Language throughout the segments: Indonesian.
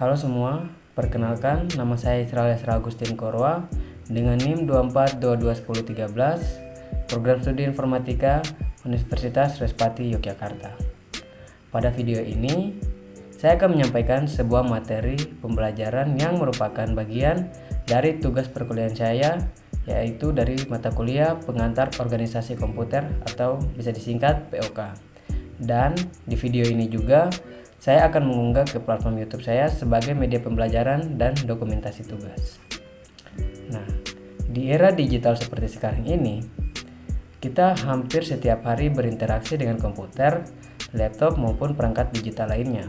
Halo semua, perkenalkan nama saya Israel Yasra Agustin Korwa dengan NIM 24221013, Program Studi Informatika Universitas Respati Yogyakarta. Pada video ini, saya akan menyampaikan sebuah materi pembelajaran yang merupakan bagian dari tugas perkuliahan saya, yaitu dari mata kuliah Pengantar Organisasi Komputer atau bisa disingkat POK. Dan di video ini juga saya akan mengunggah ke platform YouTube saya sebagai media pembelajaran dan dokumentasi tugas. Nah, di era digital seperti sekarang ini, kita hampir setiap hari berinteraksi dengan komputer, laptop maupun perangkat digital lainnya.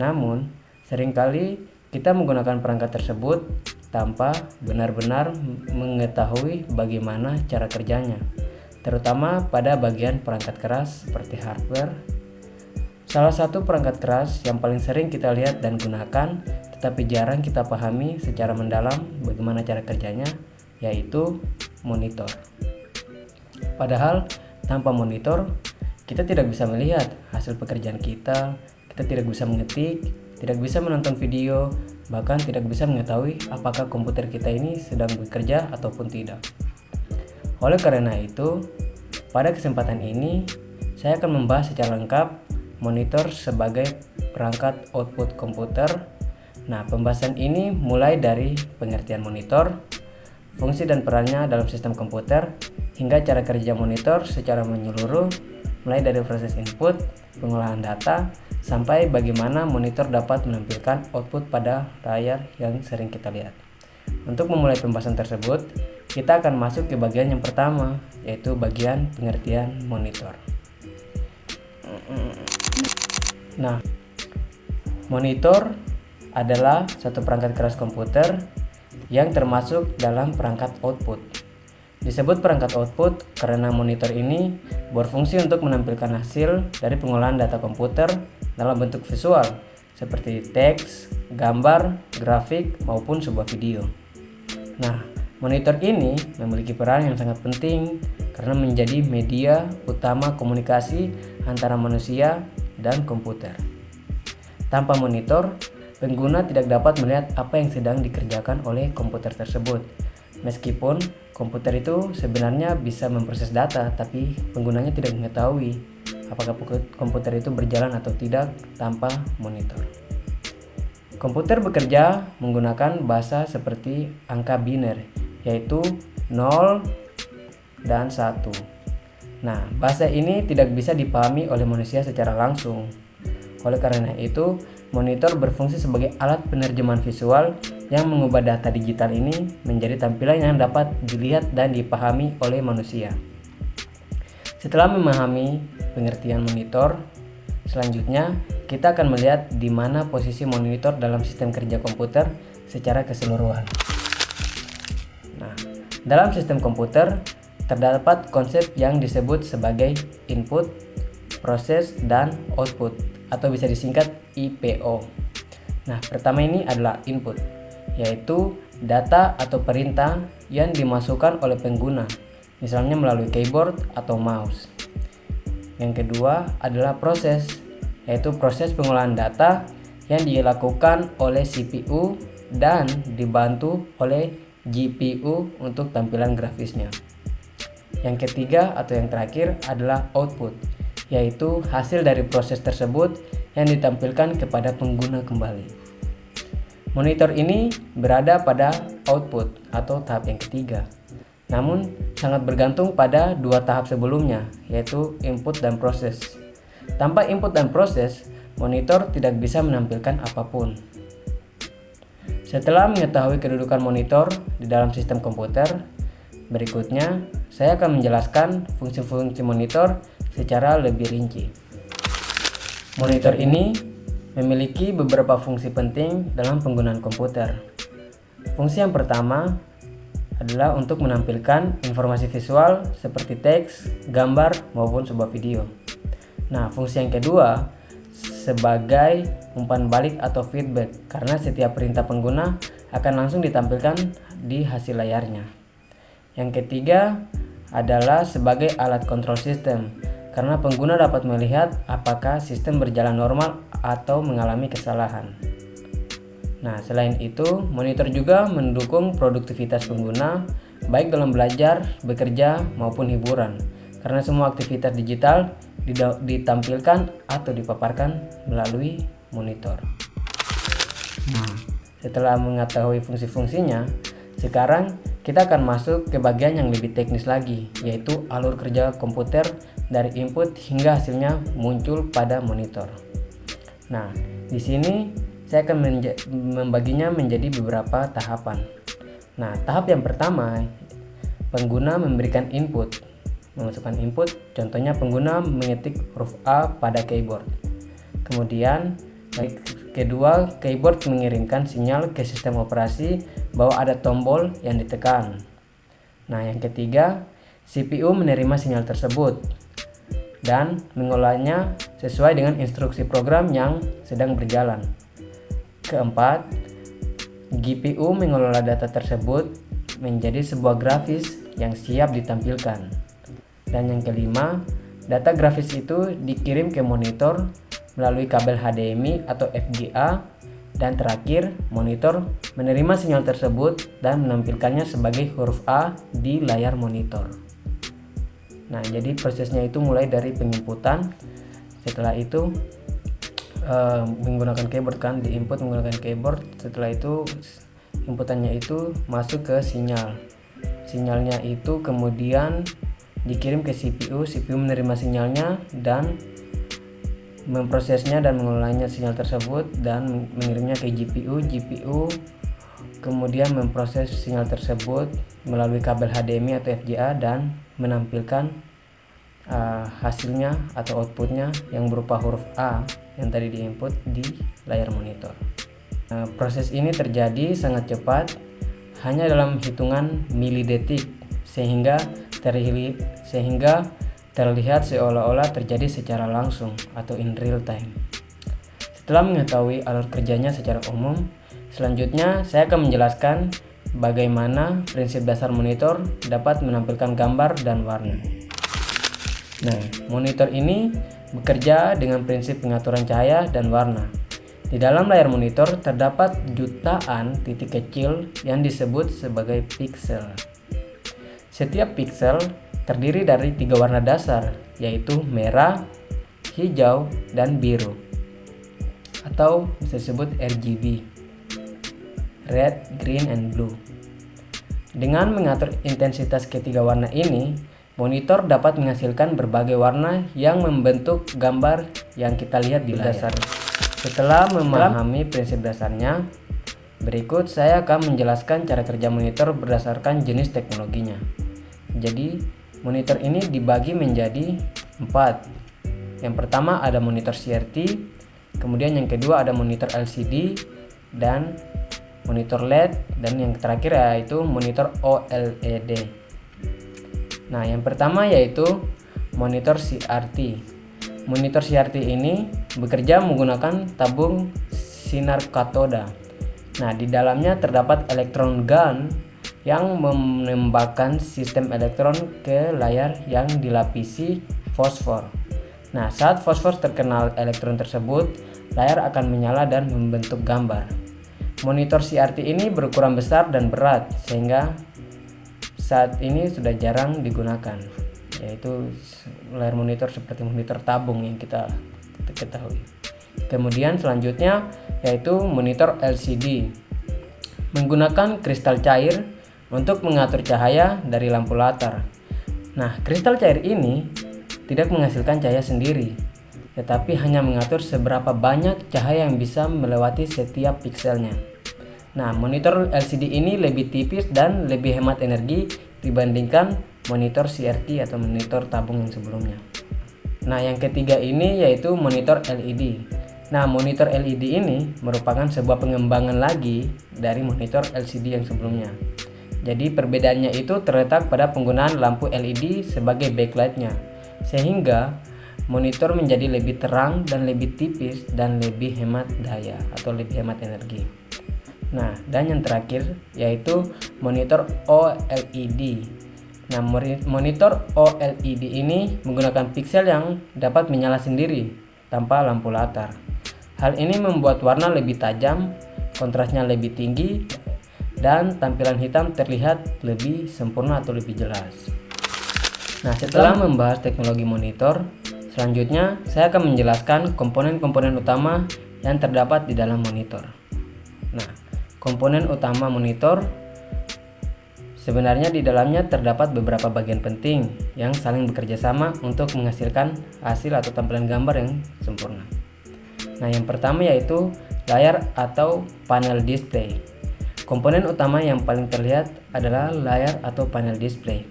Namun, seringkali kita menggunakan perangkat tersebut tanpa benar-benar mengetahui bagaimana cara kerjanya, terutama pada bagian perangkat keras seperti hardware. Salah satu perangkat keras yang paling sering kita lihat dan gunakan, tetapi jarang kita pahami secara mendalam bagaimana cara kerjanya, yaitu monitor. Padahal, tanpa monitor, kita tidak bisa melihat hasil pekerjaan kita tidak bisa mengetik, tidak bisa menonton video, bahkan tidak bisa mengetahui apakah komputer kita ini sedang bekerja ataupun tidak. Oleh karena itu, pada kesempatan ini, saya akan membahas secara lengkap monitor sebagai perangkat output komputer. Nah, pembahasan ini mulai dari pengertian monitor, fungsi dan perannya dalam sistem komputer, hingga cara kerja monitor secara menyeluruh, mulai dari proses input, pengolahan data, sampai bagaimana monitor dapat menampilkan output pada layar yang sering kita lihat. Untuk memulai pembahasan tersebut, kita akan masuk ke bagian yang pertama, yaitu bagian pengertian monitor. Nah, monitor adalah satu perangkat keras komputer yang termasuk dalam perangkat output. Disebut perangkat output karena monitor ini berfungsi untuk menampilkan hasil dari pengolahan data komputer dalam bentuk visual seperti teks, gambar, grafik, maupun sebuah video. Nah, monitor ini memiliki peran yang sangat penting karena menjadi media utama komunikasi antara manusia dan komputer. Tanpa monitor, pengguna tidak dapat melihat apa yang sedang dikerjakan oleh komputer tersebut. Meskipun komputer itu sebenarnya bisa memproses data, tapi penggunanya tidak mengetahui apakah komputer itu berjalan atau tidak tanpa monitor. Komputer bekerja menggunakan bahasa seperti angka biner, yaitu 0 dan 1. Nah, bahasa ini tidak bisa dipahami oleh manusia secara langsung. Oleh karena itu, monitor berfungsi sebagai alat penerjemahan visual yang mengubah data digital ini menjadi tampilan yang dapat dilihat dan dipahami oleh manusia. Setelah memahami pengertian monitor, selanjutnya kita akan melihat di mana posisi monitor dalam sistem kerja komputer secara keseluruhan. Nah, dalam sistem komputer terdapat konsep yang disebut sebagai input, proses, dan output atau bisa disingkat IPO. Nah, pertama ini adalah input, yaitu data atau perintah yang dimasukkan oleh pengguna, misalnya melalui keyboard atau mouse. Yang kedua adalah proses, yaitu proses pengolahan data yang dilakukan oleh CPU dan dibantu oleh GPU untuk tampilan grafisnya. Yang ketiga atau yang terakhir adalah output, yaitu hasil dari proses tersebut yang ditampilkan kepada pengguna kembali. Monitor ini berada pada output atau tahap yang ketiga, namun sangat bergantung pada dua tahap sebelumnya, yaitu input dan proses. Tanpa input dan proses, monitor tidak bisa menampilkan apapun. Setelah mengetahui kedudukan monitor di dalam sistem komputer, berikutnya saya akan menjelaskan fungsi-fungsi monitor secara lebih rinci. Monitor ini memiliki beberapa fungsi penting dalam penggunaan komputer. Fungsi yang pertama adalah untuk menampilkan informasi visual seperti teks, gambar, maupun sebuah video. Nah, fungsi yang kedua sebagai umpan balik atau feedback, karena setiap perintah pengguna akan langsung ditampilkan di hasil layarnya. Yang ketiga adalah sebagai alat kontrol sistem, karena pengguna dapat melihat apakah sistem berjalan normal atau mengalami kesalahan. Nah, selain itu, monitor juga mendukung produktivitas pengguna, baik dalam belajar, bekerja, maupun hiburan, karena semua aktivitas digital ditampilkan atau dipaparkan melalui monitor. Nah, setelah mengetahui fungsi-fungsinya, sekarang kita akan masuk ke bagian yang lebih teknis lagi, yaitu alur kerja komputer dari input hingga hasilnya muncul pada monitor. Nah, di sini saya akan membaginya menjadi beberapa tahapan. Nah, tahap yang pertama, pengguna memberikan input, memasukkan input. Contohnya pengguna mengetik huruf A pada keyboard. Kemudian, kedua, keyboard mengirimkan sinyal ke sistem operasi bahwa ada tombol yang ditekan. Nah, yang ketiga, CPU menerima sinyal tersebut dan mengolahnya sesuai dengan instruksi program yang sedang berjalan. Keempat, GPU mengelola data tersebut menjadi sebuah grafis yang siap ditampilkan. Dan yang kelima, data grafis itu dikirim ke monitor melalui kabel HDMI atau VGA. Dan terakhir, monitor menerima sinyal tersebut dan menampilkannya sebagai huruf A di layar monitor. Nah, jadi prosesnya itu mulai dari penginputan, setelah itu menggunakan keyboard kan, diinput menggunakan keyboard. Setelah itu inputannya itu masuk ke sinyalnya itu kemudian dikirim ke CPU menerima sinyalnya dan memprosesnya dan mengolahnya sinyal tersebut dan mengirimnya ke GPU kemudian memproses sinyal tersebut melalui kabel HDMI atau VGA dan menampilkan hasilnya atau outputnya yang berupa huruf A yang tadi diinput di layar monitor. Proses ini terjadi sangat cepat, hanya dalam hitungan milidetik, sehingga terlihat seolah-olah terjadi secara langsung atau in real time. Setelah mengetahui alur kerjanya secara umum, selanjutnya saya akan menjelaskan bagaimana prinsip dasar monitor dapat menampilkan gambar dan warna. Nah, monitor ini bekerja dengan prinsip pengaturan cahaya dan warna. Di dalam layar monitor terdapat jutaan titik kecil yang disebut sebagai piksel. Setiap piksel terdiri dari 3 warna dasar, yaitu merah, hijau, dan biru, atau bisa disebut RGB, red, green, and blue. Dengan mengatur intensitas ketiga warna ini, monitor dapat menghasilkan berbagai warna yang membentuk gambar yang kita lihat di layar. Setelah memahami prinsip dasarnya, berikut saya akan menjelaskan cara kerja monitor berdasarkan jenis teknologinya. Jadi, monitor ini dibagi menjadi 4. Yang pertama ada monitor CRT, kemudian yang kedua ada monitor LCD dan monitor LED, dan yang terakhir yaitu monitor OLED. Nah, yang pertama yaitu monitor CRT. Monitor CRT ini bekerja menggunakan tabung sinar katoda. Nah, di dalamnya terdapat elektron gun yang menembakkan sistem elektron ke layar yang dilapisi fosfor. Nah, saat fosfor terkena elektron tersebut, layar akan menyala dan membentuk gambar. Monitor CRT ini berukuran besar dan berat sehingga saat ini sudah jarang digunakan, yaitu layar monitor seperti monitor tabung yang kita ketahui. Kemudian selanjutnya yaitu monitor LCD, menggunakan kristal cair untuk mengatur cahaya dari lampu latar. Nah, kristal cair ini tidak menghasilkan cahaya sendiri, tetapi hanya mengatur seberapa banyak cahaya yang bisa melewati setiap pikselnya. Nah, monitor LCD ini lebih tipis dan lebih hemat energi dibandingkan monitor CRT atau monitor tabung yang sebelumnya. Nah, yang ketiga ini yaitu monitor LED. Nah, monitor LED ini merupakan sebuah pengembangan lagi dari monitor LCD yang sebelumnya. Jadi perbedaannya itu terletak pada penggunaan lampu LED sebagai backlightnya, sehingga monitor menjadi lebih terang dan lebih tipis dan lebih hemat daya atau lebih hemat energi. Nah, dan yang terakhir yaitu monitor OLED. Nah, monitor OLED ini menggunakan piksel yang dapat menyala sendiri tanpa lampu latar. Hal ini membuat warna lebih tajam, kontrasnya lebih tinggi, dan tampilan hitam terlihat lebih sempurna atau lebih jelas. Nah, setelah membahas teknologi monitor, selanjutnya saya akan menjelaskan komponen-komponen utama yang terdapat di dalam monitor. Nah, komponen utama monitor sebenarnya di dalamnya terdapat beberapa bagian penting yang saling bekerja sama untuk menghasilkan hasil atau tampilan gambar yang sempurna. Nah, yang pertama yaitu layar atau panel display. Komponen utama yang paling terlihat adalah layar atau panel display.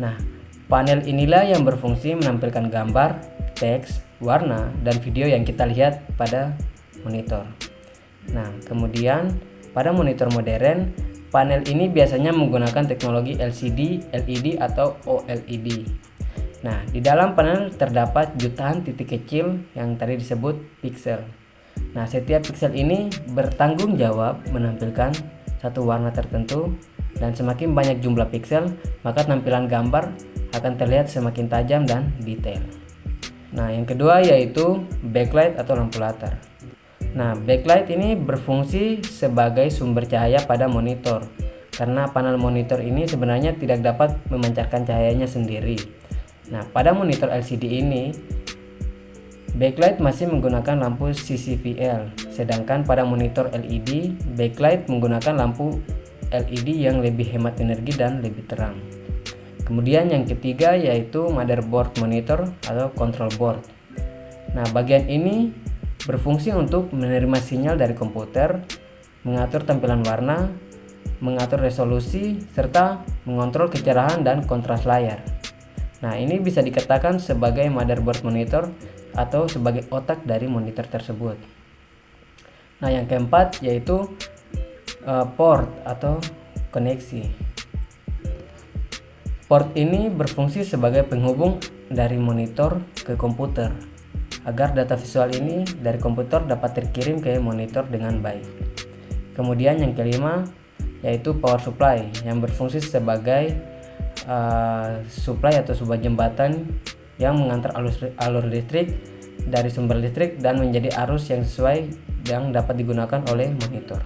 Nah, panel inilah yang berfungsi menampilkan gambar, teks, warna, dan video yang kita lihat pada monitor. Nah, kemudian pada monitor modern, panel ini biasanya menggunakan teknologi LCD, LED, atau OLED. Nah, di dalam panel terdapat jutaan titik kecil yang tadi disebut pixel. Nah, setiap pixel ini bertanggung jawab menampilkan satu warna tertentu, dan semakin banyak jumlah pixel, maka tampilan gambar akan terlihat semakin tajam dan detail. Nah, yang kedua yaitu backlight atau lampu latar. Nah, backlight ini berfungsi sebagai sumber cahaya pada monitor, karena panel monitor ini sebenarnya tidak dapat memancarkan cahayanya sendiri. Nah, pada monitor LCD ini, backlight masih menggunakan lampu CCVL, sedangkan pada monitor LED, backlight menggunakan lampu LED yang lebih hemat energi dan lebih terang. Kemudian yang ketiga yaitu motherboard monitor atau control board. Nah, bagian ini berfungsi untuk menerima sinyal dari komputer, mengatur tampilan warna, mengatur resolusi, serta mengontrol kecerahan dan kontras layar. Nah, ini bisa dikatakan sebagai motherboard monitor atau sebagai otak dari monitor tersebut. Nah, yang keempat yaitu port atau koneksi. Port ini berfungsi sebagai penghubung dari monitor ke komputer agar data visual ini dari komputer dapat terkirim ke monitor dengan baik. Kemudian yang kelima yaitu power supply yang berfungsi sebagai supply atau sebuah jembatan yang mengantar alur listrik dari sumber listrik dan menjadi arus yang sesuai yang dapat digunakan oleh monitor.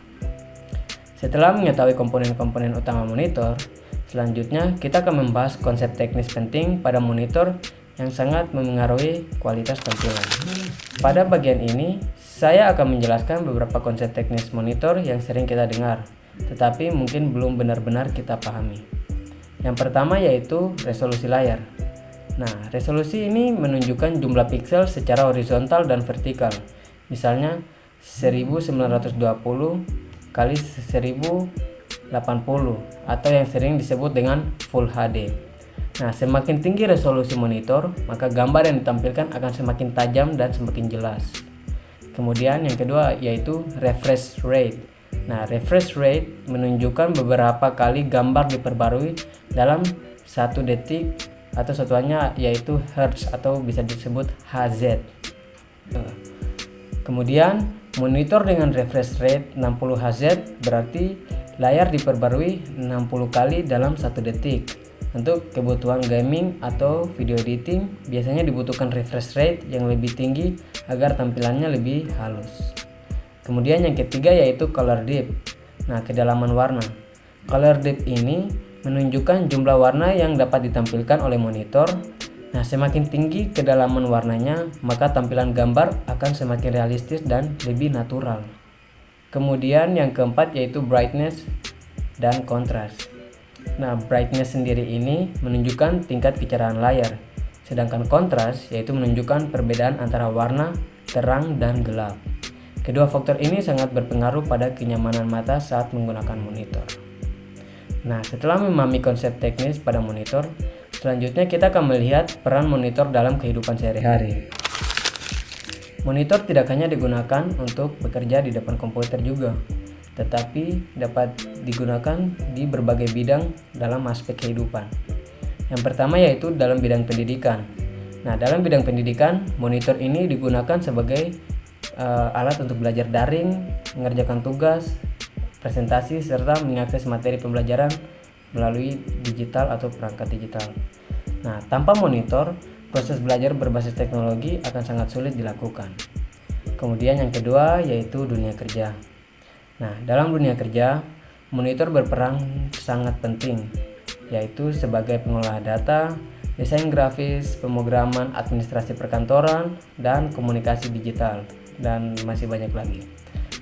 Setelah mengetahui komponen-komponen utama monitor, selanjutnya kita akan membahas konsep teknis penting pada monitor yang sangat memengaruhi kualitas tampilan. Pada bagian ini, saya akan menjelaskan beberapa konsep teknis monitor yang sering kita dengar, tetapi mungkin belum benar-benar kita pahami. Yang pertama yaitu resolusi layar. Nah, resolusi ini menunjukkan jumlah pixel secara horizontal dan vertikal. Misalnya 1920 kali 1080 atau yang sering disebut dengan Full HD. Nah, semakin tinggi resolusi monitor, maka gambar yang ditampilkan akan semakin tajam dan semakin jelas. Kemudian yang kedua yaitu refresh rate. Nah, refresh rate menunjukkan beberapa kali gambar diperbarui dalam 1 detik atau satuannya yaitu Hertz atau bisa disebut Hz. Kemudian monitor dengan refresh rate 60 Hz berarti layar diperbarui 60 kali dalam 1 detik. Untuk kebutuhan gaming atau video editing biasanya dibutuhkan refresh rate yang lebih tinggi agar tampilannya lebih halus. Kemudian yang ketiga yaitu color depth. Nah, kedalaman warna. Color depth ini menunjukkan jumlah warna yang dapat ditampilkan oleh monitor. Nah, semakin tinggi kedalaman warnanya, maka tampilan gambar akan semakin realistis dan lebih natural. Kemudian yang keempat yaitu brightness dan contrast. Nah, brightness sendiri ini menunjukkan tingkat kecerahan layar, sedangkan contrast yaitu menunjukkan perbedaan antara warna terang dan gelap. Kedua faktor ini sangat berpengaruh pada kenyamanan mata saat menggunakan monitor. Nah, setelah memahami konsep teknis pada monitor, selanjutnya kita akan melihat peran monitor dalam kehidupan sehari-hari. Monitor tidak hanya digunakan untuk bekerja di depan komputer juga, tetapi dapat digunakan di berbagai bidang dalam aspek kehidupan. Yang pertama yaitu dalam bidang pendidikan. Nah, dalam bidang pendidikan, monitor ini digunakan sebagai alat untuk belajar daring, mengerjakan tugas, presentasi, serta mengakses materi pembelajaran melalui digital atau perangkat digital. Nah, tanpa monitor, proses belajar berbasis teknologi akan sangat sulit dilakukan. Kemudian yang kedua yaitu dunia kerja. Nah, dalam dunia kerja, monitor berperan sangat penting, yaitu sebagai pengolah data, desain grafis, pemrograman, administrasi perkantoran, dan komunikasi digital, dan masih banyak lagi.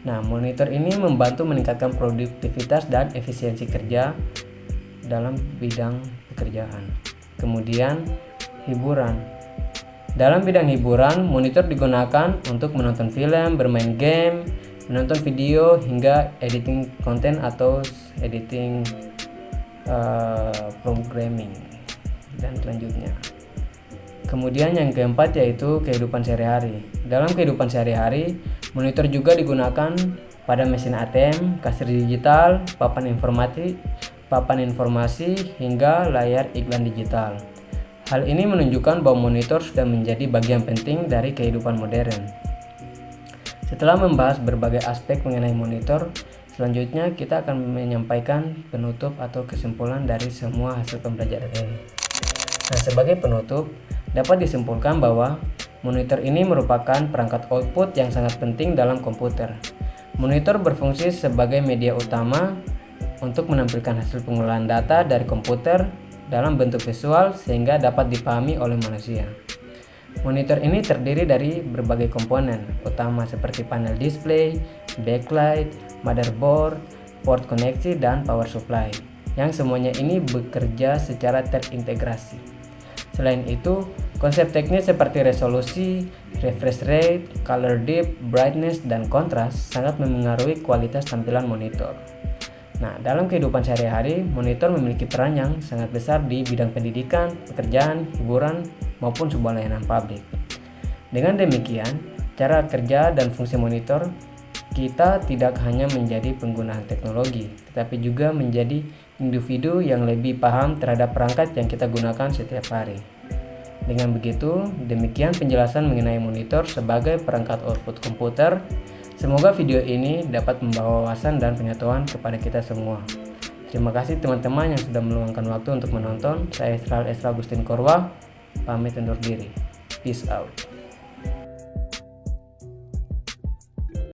Nah, monitor ini membantu meningkatkan produktivitas dan efisiensi kerja dalam bidang pekerjaan. Kemudian, hiburan. Dalam bidang hiburan, monitor digunakan untuk menonton film, bermain game, menonton video, hingga editing konten atau editing programming dan selanjutnya. Kemudian yang keempat yaitu kehidupan sehari-hari. Dalam kehidupan sehari-hari, monitor juga digunakan pada mesin ATM, kasir digital, papan informasi, hingga layar iklan digital. Hal ini menunjukkan bahwa monitor sudah menjadi bagian penting dari kehidupan modern. Setelah membahas berbagai aspek mengenai monitor, selanjutnya kita akan menyampaikan penutup atau kesimpulan dari semua hasil pembelajaran ini. Nah, sebagai penutup, dapat disimpulkan bahwa monitor ini merupakan perangkat output yang sangat penting dalam komputer. Monitor berfungsi sebagai media utama untuk menampilkan hasil pengolahan data dari komputer dalam bentuk visual sehingga dapat dipahami oleh manusia. Monitor ini terdiri dari berbagai komponen utama seperti panel display, backlight, motherboard, port koneksi, dan power supply, yang semuanya ini bekerja secara terintegrasi. Selain itu, konsep teknis seperti resolusi, refresh rate, color depth, brightness, dan kontras sangat memengaruhi kualitas tampilan monitor. Nah, dalam kehidupan sehari-hari, monitor memiliki peran yang sangat besar di bidang pendidikan, pekerjaan, hiburan, maupun sebuah layanan publik. Dengan demikian, cara kerja dan fungsi monitor, kita tidak hanya menjadi pengguna teknologi, tetapi juga menjadi individu yang lebih paham terhadap perangkat yang kita gunakan setiap hari. Dengan begitu, demikian penjelasan mengenai monitor sebagai perangkat output komputer. Semoga video ini dapat membawa wawasan dan pengetahuan kepada kita semua. Terima kasih teman-teman yang sudah meluangkan waktu untuk menonton. Saya Esra Agustin Korwa, pamit undur diri. Peace out.